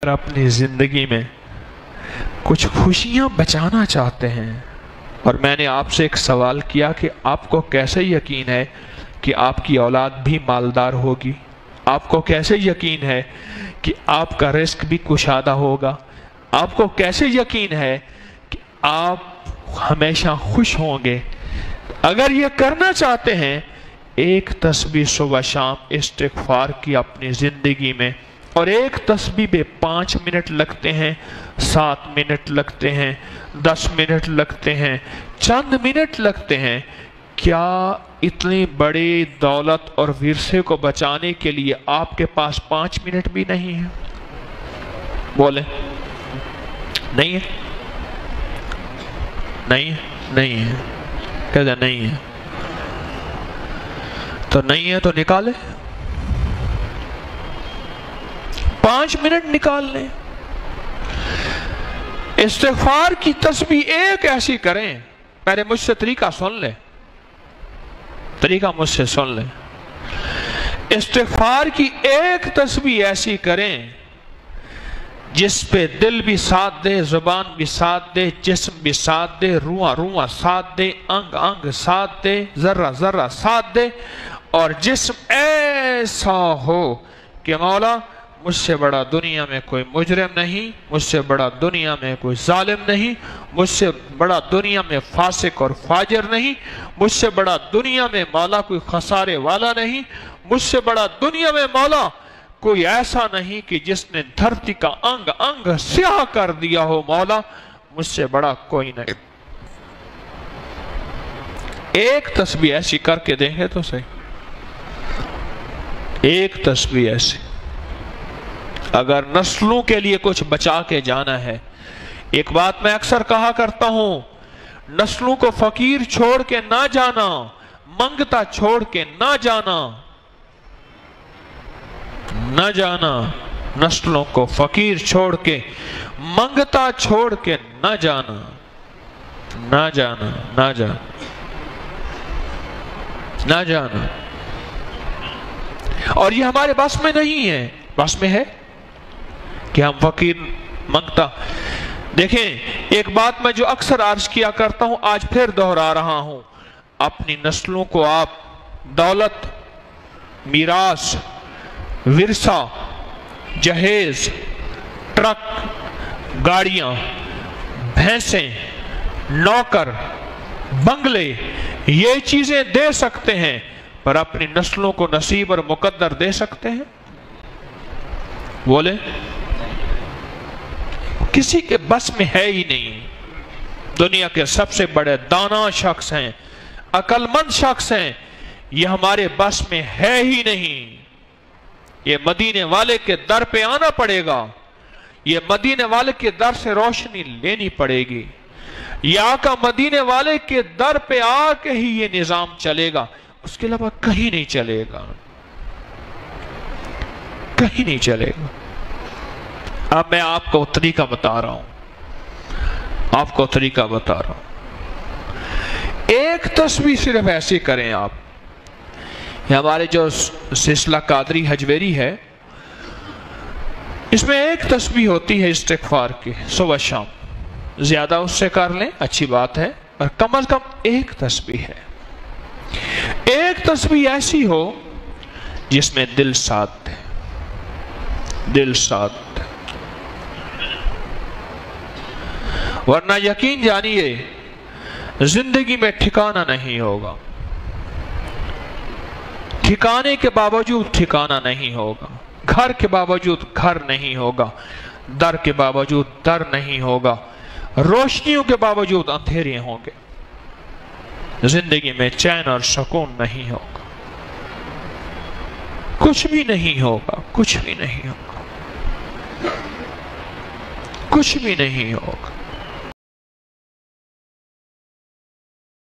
اگر اپنی زندگی میں کچھ خوشیاں بچانا چاہتے ہیں، اور میں نے آپ سے ایک سوال کیا کہ آپ کو کیسے یقین ہے کہ آپ کی اولاد بھی مالدار ہوگی؟ آپ کو کیسے یقین ہے کہ آپ کا رزق بھی کشادہ ہوگا؟ آپ کو کیسے یقین ہے کہ آپ ہمیشہ خوش ہوں گے؟ اگر یہ کرنا چاہتے ہیں، ایک تسبیح صبح شام استغفار کی اپنی زندگی میں، اور ایک تسبیح پہ 5 منٹ لگتے ہیں، 7 منٹ لگتے ہیں، 10 منٹ لگتے ہیں، چند منٹ لگتے ہیں، کیا اتنی بڑی دولت اور ورثے کو بچانے کے لیے آپ کے پاس 5 منٹ بھی نہیں ہے؟ بولیں، نہیں ہے؟ نہیں ہے؟ نہیں ہے؟ کہتے نہیں ہے تو نہیں ہے، تو نکالے 5 منٹ نکال لیں۔ استغفار کی تسبیح ایک ایسی کریں، پہلے مجھ سے طریقہ سن لیں، طریقہ مجھ سے سن لیں۔ استغفار کی ایک تسبیح ایسی کریں جس پہ دل بھی ساتھ دے، زبان بھی ساتھ دے، جسم بھی ساتھ دے، روح روح ساتھ دے، انگ انگ ساتھ دے، ذرہ ذرہ ساتھ دے، اور جسم ایسا ہو کہ مولا مجھ سے بڑا دنیا میں کوئی مجرم نہیں، مجھ سے بڑا دنیا میں کوئی ظالم نہیں، مجھ سے بڑا دنیا میں فاسق اور فاجر نہیں، مجھ سے بڑا دنیا میں مولا کوئی خسارے والا نہیں، مجھ سے بڑا دنیا میں مولا کوئی ایسا نہیں کہ جس نے دھرتی کا انگ انگ سیاہ کر دیا ہو، مولا مجھ سے بڑا کوئی نہیں۔ ایک تسبیح ایسی کر کے دیں گے تو صحیح، ایک تسبیح ایسی۔ اگر نسلوں کے لیے کچھ بچا کے جانا ہے، ایک بات میں اکثر کہا کرتا ہوں، نسلوں کو فقیر چھوڑ کے نہ جانا، منگتا چھوڑ کے نہ جانا، نہ جانا، نسلوں کو فقیر چھوڑ کے منگتا چھوڑ کے نہ جانا، نہ جانا، نہ جانا، نہ جانا۔ اور یہ ہمارے بس میں نہیں ہے، بس میں ہے کہ ہم فقیر منگتا۔ دیکھیں، ایک بات میں جو اکثر عرض کیا کرتا ہوں، آج پھر دہرا رہا ہوں، اپنی نسلوں کو آپ دولت، میراث، ورثہ، جہیز، ٹرک، گاڑیاں، بھینسیں، نوکر، بنگلے، یہ چیزیں دے سکتے ہیں، پر اپنی نسلوں کو نصیب اور مقدر دے سکتے ہیں؟ بولے، کسی کے بس میں ہے ہی نہیں۔ دنیا کے سب سے بڑے دانا شخص ہیں، عقل مند شخص ہیں، یہ ہمارے بس میں ہے ہی نہیں۔ یہ مدینے والے کے در پہ آنا پڑے گا، یہ مدینے والے کے در سے روشنی لینی پڑے گی، یہ آقا مدینے والے کے در پہ آ کے ہی یہ نظام چلے گا، اس کے علاوہ کہیں نہیں چلے گا، کہیں نہیں چلے گا۔ اب میں آپ کو طریقہ بتا رہا ہوں، آپ کو طریقہ بتا رہا ہوں۔ ایک تسبیح صرف ایسی کریں آپ، یہ ہمارے جو سلسلہ قادری حجویری ہے، اس میں ایک تسبیح ہوتی ہے استغفار کی صبح شام، زیادہ اس سے کر لیں اچھی بات ہے، اور کم از کم ایک تسبیح ہے۔ ایک تسبیح ایسی ہو جس میں دل ساتھ دے، دل ساتھ دے، ورنہ یقین جانیے زندگی میں ٹھکانہ نہیں ہوگا، ٹھکانے کے باوجود ٹھکانہ نہیں ہوگا، گھر کے باوجود گھر نہیں ہوگا، در کے باوجود در نہیں ہوگا، روشنیوں کے باوجود اندھیرے ہوں گے، زندگی میں چین اور سکون نہیں ہوگا، کچھ بھی نہیں ہوگا، کچھ بھی نہیں ہوگا، کچھ بھی نہیں ہوگا۔